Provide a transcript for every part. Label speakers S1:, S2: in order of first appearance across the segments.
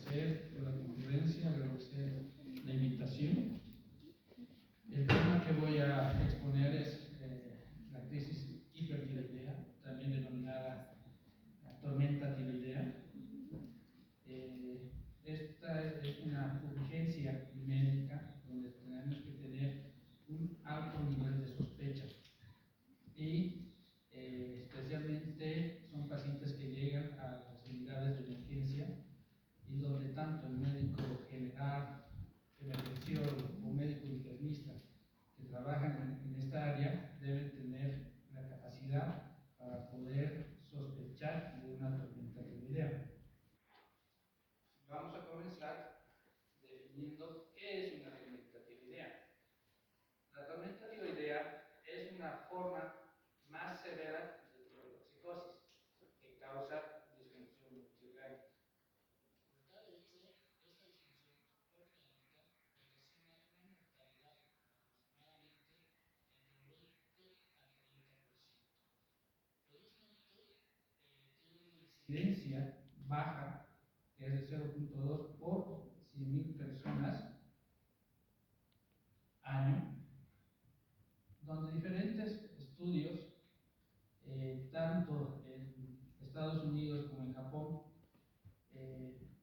S1: agradecer por la concurrencia, agradecer la invitación. El tema que voy a exponer es la crisis hipertiroidea, también denominada tormenta tiroidea. Esta es una urgencia médica donde tenemos que tener un alto nivel de sospecha y especialmente son pacientes que llegan a las unidades de emergencia y donde tanto el médico general, emergenciólogo o médico internista que trabajan en esta área deben tener la capacidad para poder sospechar de una tormenta tiroidea. Vamos a comenzar definiendo qué es una tormenta tiroidea. La tormenta tiroidea es una forma más severa de tirotoxicosis que causa disfunción tiroidea. Incidencia baja, que es de 0.2 por 100.000 personas año, donde diferentes estudios, tanto en Estados Unidos como en Japón,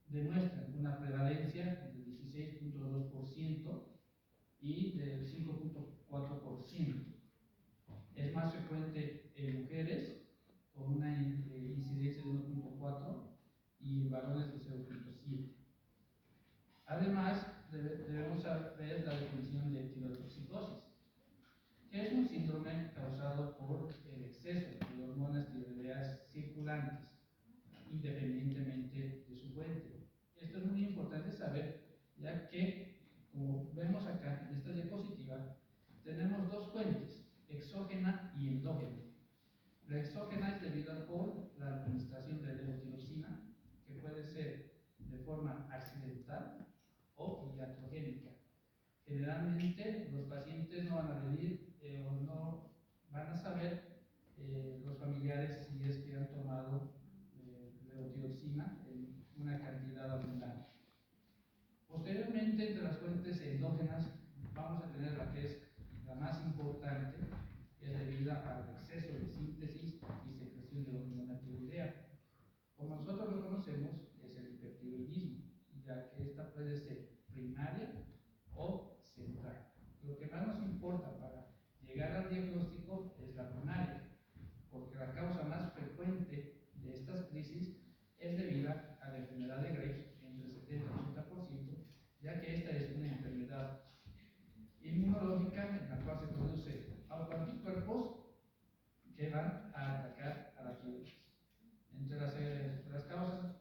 S1: demuestran una prevalencia del 16.2% y del 5.4%. Es más frecuente en mujeres, con una incidencia de 1.4 y varones de 0.7. Además, debemos saber la definición de tirotoxicosis, que es un síndrome causado por el exceso de hormonas tiroideas circulantes, independientemente de su fuente. Esto es muy importante saber, ya que, como vemos acá en esta diapositiva, tenemos dos fuentes, exógena y endógena. La exógena es debida por la administración de levotiroxina, que puede ser de forma accidental o iatrogénica. Generalmente los pacientes no van a medir o no van a saber los familiares si es que han tomado levotiroxina en una cantidad abundante. Posteriormente, entre las fuentes endógenas vamos a tener la que es la más importante, que es debida al exceso de síntesis y secreción de la hormona tiroidea. Como nosotros lo conocemos, es el hipertiroidismo, ya que esta puede ser primaria o central. Lo que más nos importa para llegar al diagnóstico es la primaria, porque la causa más frecuente de estas crisis es debida a la enfermedad de Graves, entre 70 y 80%, ya que esta es una enfermedad inmunológica en la cual se produce autoanticuerpos que van a atacar a la tiroides. Entre las causas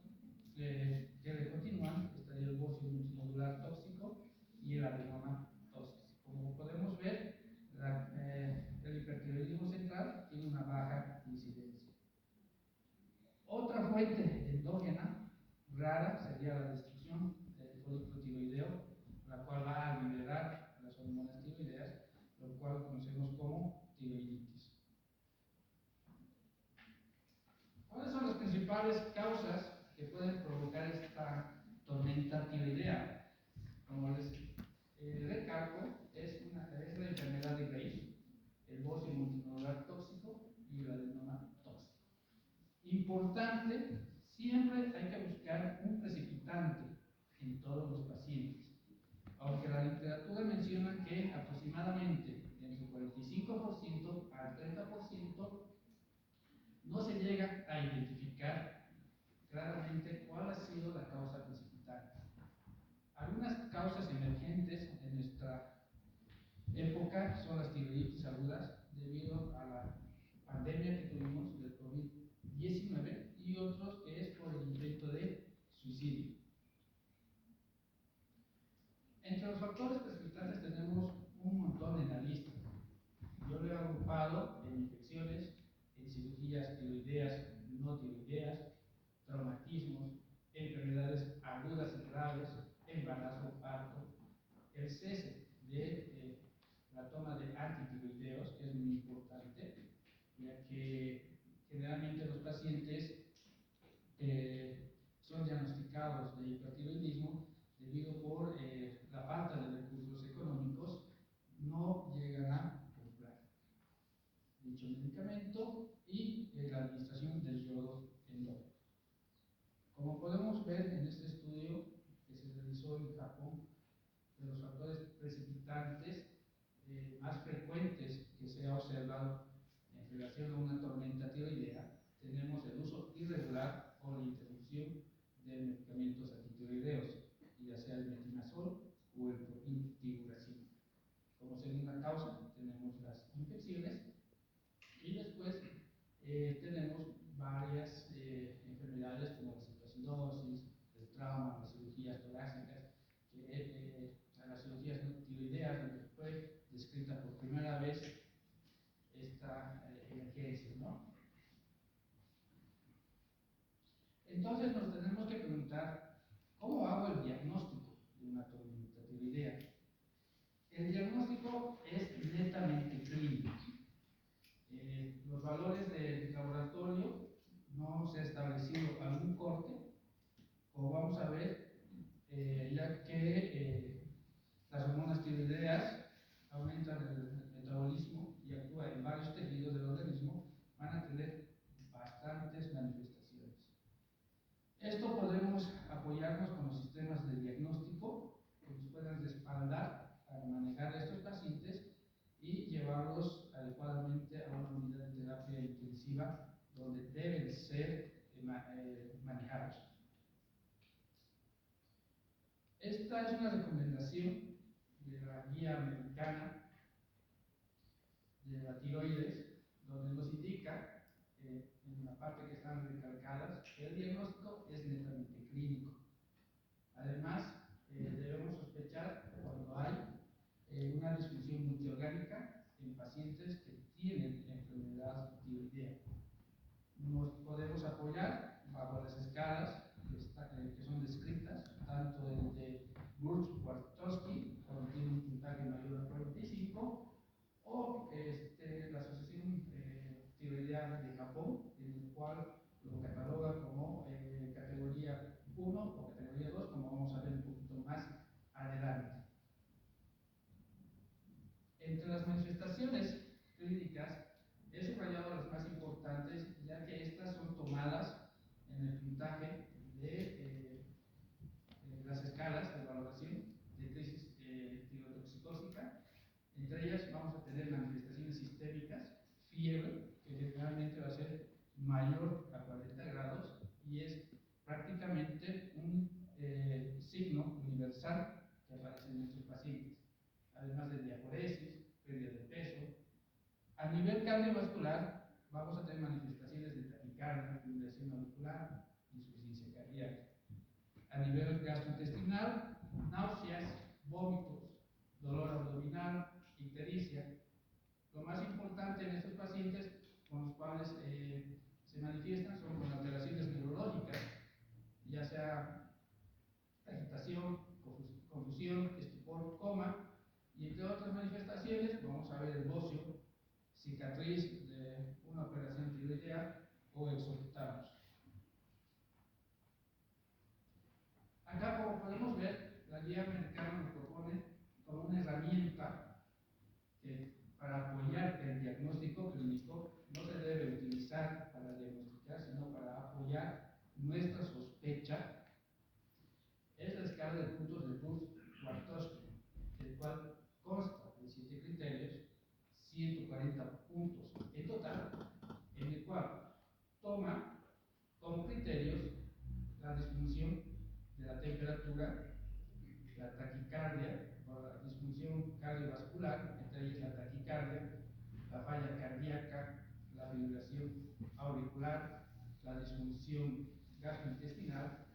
S1: que le continúan estaría el bocio multinodular tóxico y el adenoma tóxico. Como podemos ver, el hipertiroidismo central tiene una baja incidencia. Otra fuente endógena rara sería la destrucción del folículo tiroideo, la cual va a liberar las hormonas tiroideas, lo cual conocemos como tiroiditis. ¿Cuáles son las principales causas que pueden provocar esta tormenta tiroidea? Como les recalco, es la enfermedad de Graves, el bocio multinodular tóxico y el adenoma tóxico. Importante, siempre hay que buscar un precipitante en todos los pacientes, aunque la literatura menciona que aproximadamente entre 45% al 30% no se llega a identificar claramente cuál ha sido la causa precipitante. Algunas causas emergentes en nuestra época son las tiroiditis agudas debido a la pandemia que tuvimos del COVID-19 y otros que es por el intento de suicidio. Entre los factores precipitantes tenemos un montón en la lista. Yo lo he agrupado en infecciones, en cirugías tiroideas, no tiroideas, traumatismos, enfermedades agudas y graves, embarazo, parto, el cese de la toma de antitiroideos, que es muy importante, ya que generalmente los pacientes son diagnosticados de hipertiroidismo debido por la falta de recursos económicos, no llegan a comprar dicho medicamento y la administración del yodo endógeno. Como podemos ver en este estudio que se realizó en Japón, de los factores precipitantes más frecuentes que se ha observado en relación a una tormenta tiroidea, tenemos el uso irregular o la interrupción de medicamentos antitiroideos, ya sea el metimazol o el propiltiuracil. Como segunda causa tenemos las infecciones y después tenemos varias enfermedades como la citoacidosis, el trauma, las cirugías torácicas, que a las cirugías tiroideas, donde fue descrita por primera vez esta emergencia, ¿no? Entonces nos tenemos que preguntar, ¿cómo hago el diagnóstico de una tormenta tiroidea? El diagnóstico es netamente clínico. Los valores de laboratorio no se ha establecido algún corte, como vamos a ver, ya que las hormonas tiroideas aumentan el metabolismo y actúan en varios tejidos del organismo, van a tener bastantes manifestaciones. Esto podemos apoyarnos con los sistemas de diagnóstico que nos puedan respaldar para manejar a estos pacientes y llevarlos adecuadamente a una unidad de terapia intensiva donde deben ser manejados. Esta es una recomendación de la guía americana de la tiroides, donde nos indica, en la parte que están recalcadas, que el diagnóstico es netamente clínico. Además, debemos sospechar cuando hay una disfunción multiorgánica en pacientes que tienen enfermedad tiroidea. Nos podemos apoyar bajo las escalas que son descritas, tanto el de Burch-Kwartowski, cuando tiene un puntaje mayor a 45, o la Asociación Tiroidea de Japón, en el cual lo cataloga como categoría 1 o categoría 2, como vamos a ver un poquito más adelante. Entre las manifestaciones clínicas he subrayado las más importantes, ya que estas son tomadas en el puntaje de las escalas de valoración de crisis tirotoxicósica. Entre ellas vamos a tener manifestaciones sistémicas, fiebre, que generalmente va a ser mayor a 40 grados y es prácticamente un signo universal que aparece en nuestros pacientes, además de diaforesis, pérdida de peso. A nivel cardiovascular, vamos a tener manifestaciones de taquicardia, fibrilación auricular, insuficiencia cardíaca. A nivel gastrointestinal, náuseas, vómitos, dolor abdominal, ictericia. Lo más importante en estos pacientes con los cuales se manifiestan son con alteraciones neurológicas, ya sea agitación, confusión, estupor, coma, y entre otras manifestaciones vamos a ver el bocio, cicatriz de una operación tiroidea o exocutanos. Acá, como podemos ver, la guía americana nos propone como una herramienta que para apoyar el diagnóstico clínico no se debe utilizar para diagnosticar, sino para apoyar nuestra sospecha. Es la escala de puntos de Burch-Kwartowski, el cual consta de 7 criterios, 140 puntos en total, en el cual toma como criterios la disfunción de la temperatura, la taquicardia, o la disfunción cardiovascular, entre ellas la taquicardia, la falla cardíaca, la fibrilación auricular, la disfunción gastrointestinal,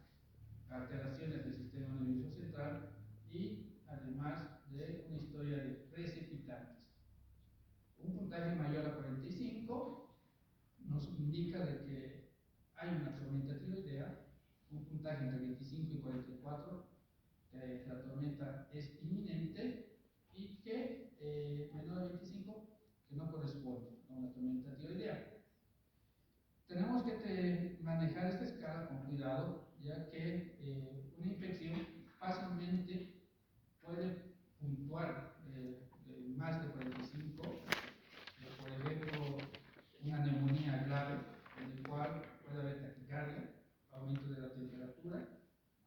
S1: alteraciones del sistema nervioso central y además de una historia de precipitantes. Un puntaje mayor a 45 nos indica de que hay una tormenta tiroidea. Un puntaje entre 25 y 44, que la tormenta es inminente, y que menor a 25, que no corresponde a una tormenta tiroidea. Tenemos que manejar esta escala con cuidado, ya que una infección fácilmente fácilmente puede puntuar más de 45, por ejemplo, una neumonía grave, en el cual puede haber taquicardia, aumento de la temperatura.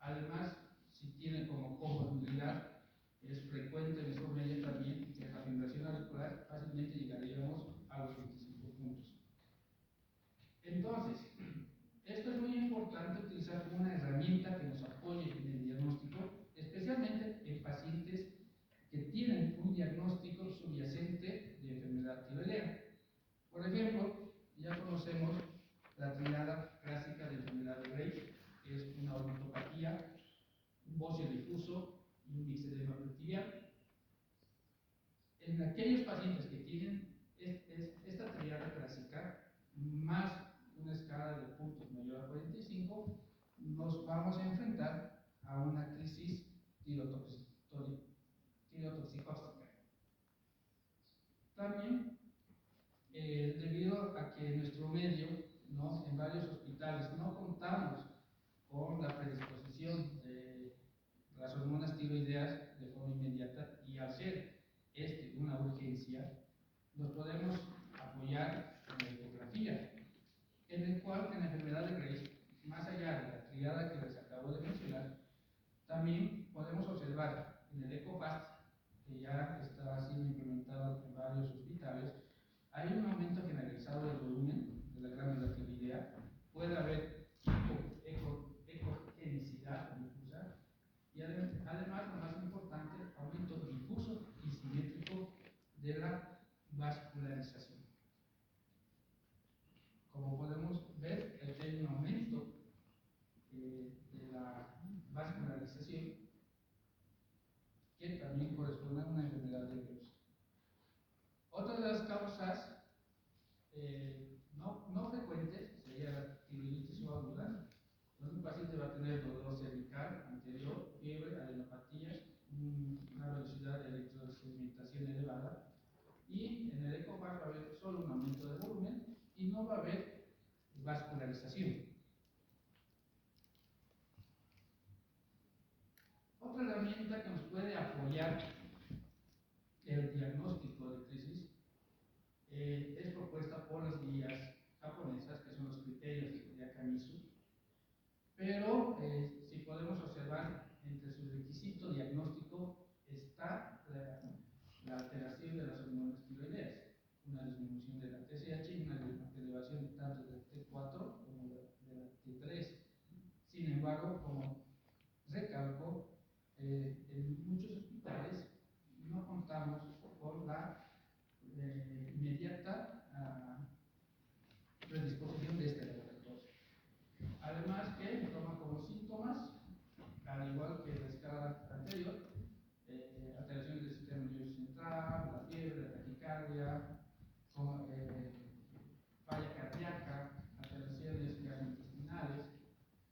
S1: Además, si tiene como comorbilidad, es frecuente en esta media también que la fibrilación auricular, fácilmente llegaríamos a los 25 puntos. Entonces, esto es muy importante utilizar como una herramienta que nos apoye en el diagnóstico, especialmente en pacientes que tienen un diagnóstico subyacente de enfermedad tiroidea. Por ejemplo, ya conocemos la triada clásica de enfermedad de Graves, que es una odontopatía, un bocio difuso y un mixedema tibial. En aquellos pacientes que tienen esta triada clásica, más una escala de puntos mayor a 45, nos vamos a enfrentar a una crisis tirotoxicótica. También, debido a que en nuestro medio, ¿no?, en varios hospitales no contamos con la predisposición de las hormonas tiroideas de forma inmediata, y al ser una urgencia, nos podemos apoyar en la ecografía, en el cual en la enfermedad de Graves, más allá de la triada que les acabo de mencionar, también podemos observar en el EcoFast, que ya está siendo implementado en varios hospitales, hay un aumento generalizado del volumen de la glándula tiroidea, puede haber ecogenicidad difusa, y además, lo más importante, aumento difuso y simétrico de la vascularización. Como podemos ver, hay un aumento de la vascularización que también corresponde a una enfermedad de Graves. Otra de las causas no frecuentes sería la tiroiditis subaguda, donde un paciente va a tener dolor cervical anterior, fiebre, adenopatías, una velocidad de electrosedimentación elevada, y en el EcoFast va a haber solo un aumento de volumen y no va a haber vascularización. Otra herramienta que nos puede apoyar el diagnóstico de crisis es propuesta por las guías japonesas, que son los criterios de Akamisu, pero si podemos observar, entre su requisito diagnóstico está la alteración de las hormonas tiroideas, una disminución de la TSH y una elevación tanto del T4 como de la T3. Sin embargo, como recalco, en muchos hospitales no contamos con la inmediata predisposición de este laboratorio. Además que toma como síntomas, al igual que la escala anterior, alteraciones del sistema nervioso central, la fiebre, la taquicardia, falla cardíaca, alteraciones gastrointestinales,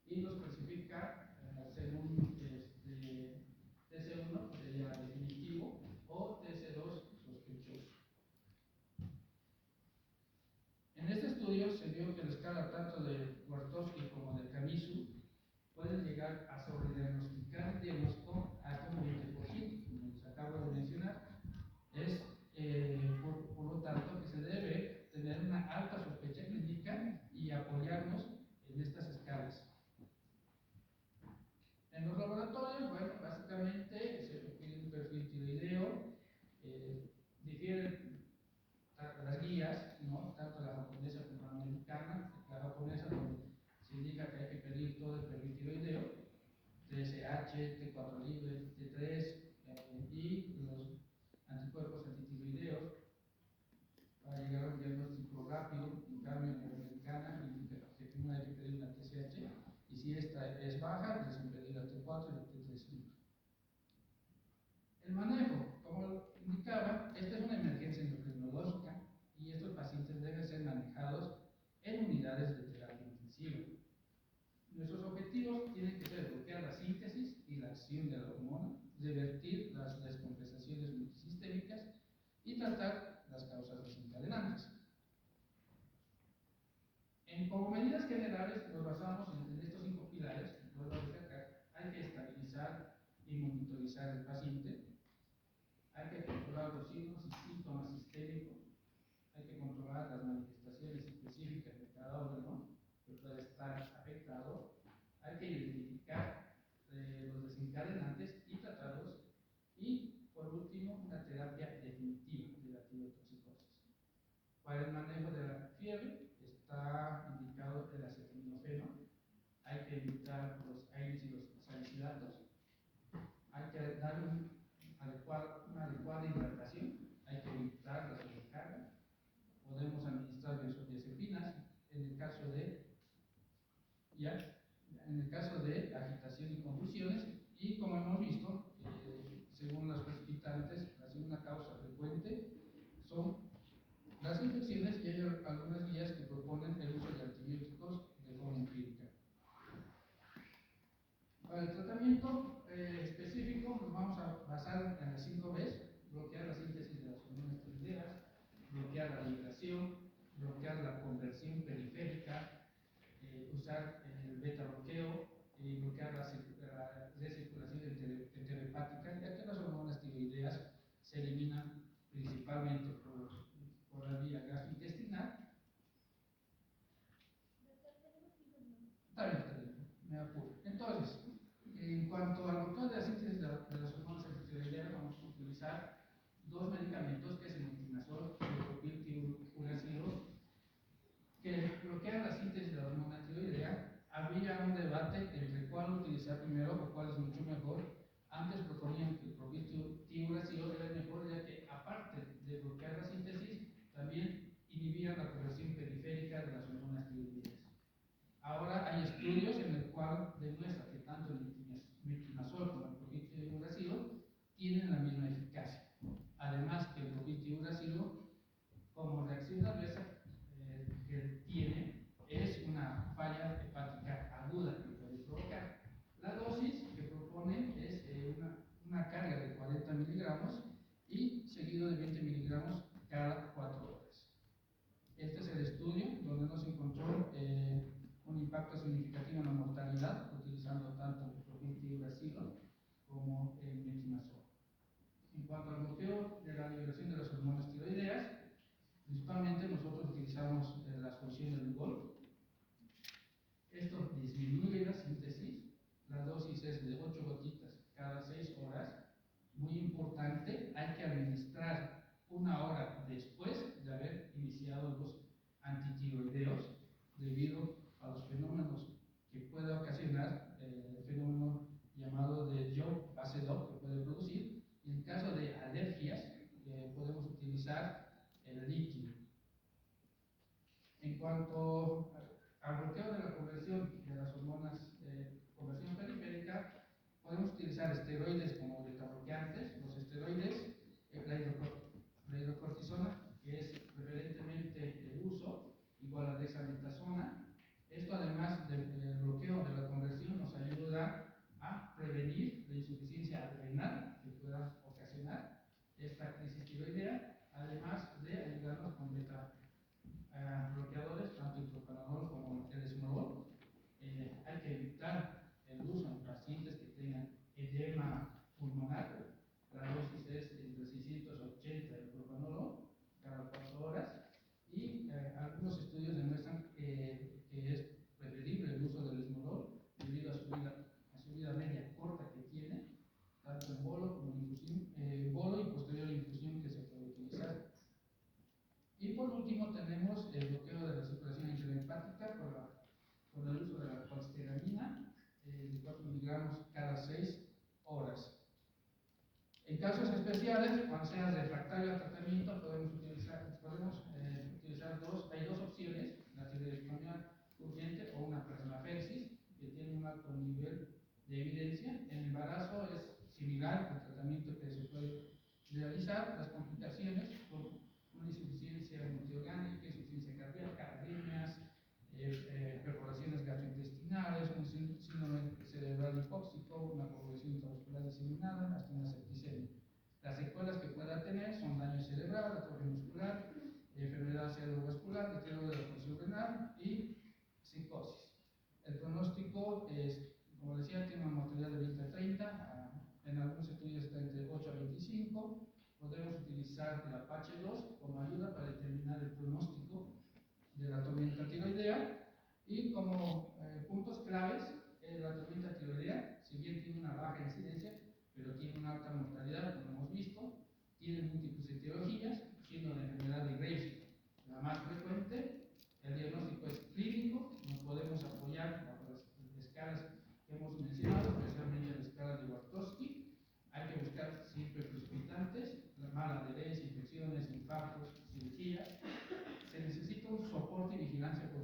S1: y los clasifica según TC1, que sería definitivo, o TC2, sospechoso. En este estudio se vio que la escala tanto de Wartowski como de Kamisu pueden llegar a sobrediagnosticar el diagnóstico hasta un 20%, como les acabo de mencionar. Es por lo tanto que se debe tener una alta sospecha clínica y apoyarnos en estas escalas. En los laboratorios, bueno, básicamente se requiere un perfil tiroideo, difieren las guías, ¿no?, tanto la japonesa como la americana. La japonesa, donde se indica que hay que pedir todo el perfil tiroideo, TSH, T4 libre, T3 y los anticuerpos antitiroideos, para llegar a un diagnóstico rápido. En cambio, en la americana indica que primero hay que pedir una TSH, y si esta es baja, deben pedir la T4 y la T3. El manejo, como indicaba, esta es una emergencia endocrinológica y estos pacientes deben ser manejados en unidades de terapia intensiva. Nuestros objetivos tienen que ser bloquear la síntesis y la acción de la hormona, revertir las descompensaciones multisistémicas y tratar las causas desencadenantes. Como medidas generales nos basamos en estos 5 pilares. Vuelvo a destacar: hay que estabilizar y y monitorizar al paciente. Hay que controlar los signos y síntomas sistémicos. Hay que controlar las manifestaciones específicas de cada órgano que puede estar afectado. Hay que identificar los desencadenantes y tratarlos. Y, por último, una terapia definitiva de la tirotoxicosis. Para el manejo de la fiebre está indicado el acetaminofeno. Hay que evitar los AINES y los salicilatos. Hay que dar una adecuada hidratación. Hay que evitar la sobrecarga. Podemos administrar benzodiazepinas en el caso de agitación y convulsiones. Y como hemos visto, según los precipitantes, la segunda causa frecuente son las infecciones, y hay algunas guías que proponen el uso de antibióticos de forma empírica. Para el tratamiento específico nos vamos a basar en las 5 Bs: bloquear la síntesis de las hormonas tiroideas, bloquear la liberación, bloquear la conversión periférica, usar el beta bloqueo y bloquear la recirculación enterohepática, ya que las hormonas tiroideas se eliminan principalmente por la vía gastrointestinal. Está bien, me apuro. Entonces, en cuanto al bloqueo de la síntesis de las hormonas tiroideas, vamos a utilizar dos medicamentos, que es el metronidazol y el propiltiuracilo, que bloquean la síntesis de la hormona tiroidea. Había un debate entre cuál utilizar primero o cuál es mucho mejor. Antes proponían que el propiltiuracilo era el mejor, ya que aparte de bloquear la síntesis, también inhibía la conversión periférica de las hormonas tiroideas. Ahora hay estudios en el cual demuestra que tanto el metronidazol como el propiltiuracilo tienen la misma eficacia. Además que el propiltiuracilo, como reacción adversa que tiene, es una falla hepática aguda que puede provocar. La dosis que propone es una carga de 40 miligramos y seguido de 20 miligramos cada 4 horas. Este es el estudio donde no se encontró un impacto significativo en la mortalidad utilizando tanto el propiltiuracilo como el metronidazol. En cuanto al bloqueo de la liberación de las hormonas tiroideas, principalmente nosotros utilizamos la solución del Lugol. Esto disminuye la síntesis. La dosis es de 8 gotitas cada 6 horas. Muy importante, hay que administrar 1 hora después de haber iniciado los antitiroideos, debido a los fenómenos que puede ocasionar el fenómeno llamado de Job-Basedow que puede producir. Y en caso de alergias, podemos utilizar el líquido. En cuanto al bloqueo de la conversión de las hormonas, conversión periférica, podemos utilizar esteroides como betabloqueantes. Los esteroides, la hidrocortisona, que es preferentemente el uso, igual a dexametasona. Esto, además del bloqueo de la conversión, nos ayuda a prevenir la insuficiencia adrenal que pueda ocasionar esta crisis tiroidea, además de ayudarnos con bloqueadores, tanto el propranolol como el esmolol. Hay que evitar el uso en pacientes que tengan edema pulmonar. La dosis es entre 680 del propranolol cada 4 horas. Y algunos estudios demuestran que es preferible el uso del esmolol debido a su vida media corta que tiene, tanto en bolo como en infusión, bolo y posterior infusión que se puede utilizar. Y por último tenemos el bloqueo de la circulación enterohepática por el uso de la colesteramina de 4 miligramos cada 6 horas. En casos especiales, cuando sea refractario al tratamiento, podemos utilizar hay dos opciones: la tiroidectomía urgente o una plasmaféresis, que tiene un alto nivel de evidencia. En embarazo es similar al tratamiento que se puede realizar. Las complicaciones son una insuficiencia multiorgánica, insuficiencia cardíaca, arritmias, perforaciones gastrointestinales, un síndrome cerebral hipóxico, una coagulación intravascular diseminada, hasta una septicemia. Las secuelas que pueda tener son daño cerebral, atrofia muscular, enfermedad cerebrovascular, deterioro de la función renal y psicosis. El pronóstico es, como decía, tiene una mortalidad de 20 a 30, utilizar el Apache 2 como ayuda para determinar el pronóstico de la tormenta tiroidea. Y como puntos claves, la tormenta tiroidea, si bien tiene una baja incidencia, pero tiene una alta mortalidad, como hemos visto, tiene múltiples etiologías, siendo la enfermedad de Graves la más frecuente. El diagnóstico es clínico, nos podemos apoyar bajo las escalas que hemos mencionado, especialmente la escala de Wartowski. Hay que buscar siempre precipitantes, mala adherencia, infecciones, infartos, cirugía. Se necesita un soporte y vigilancia por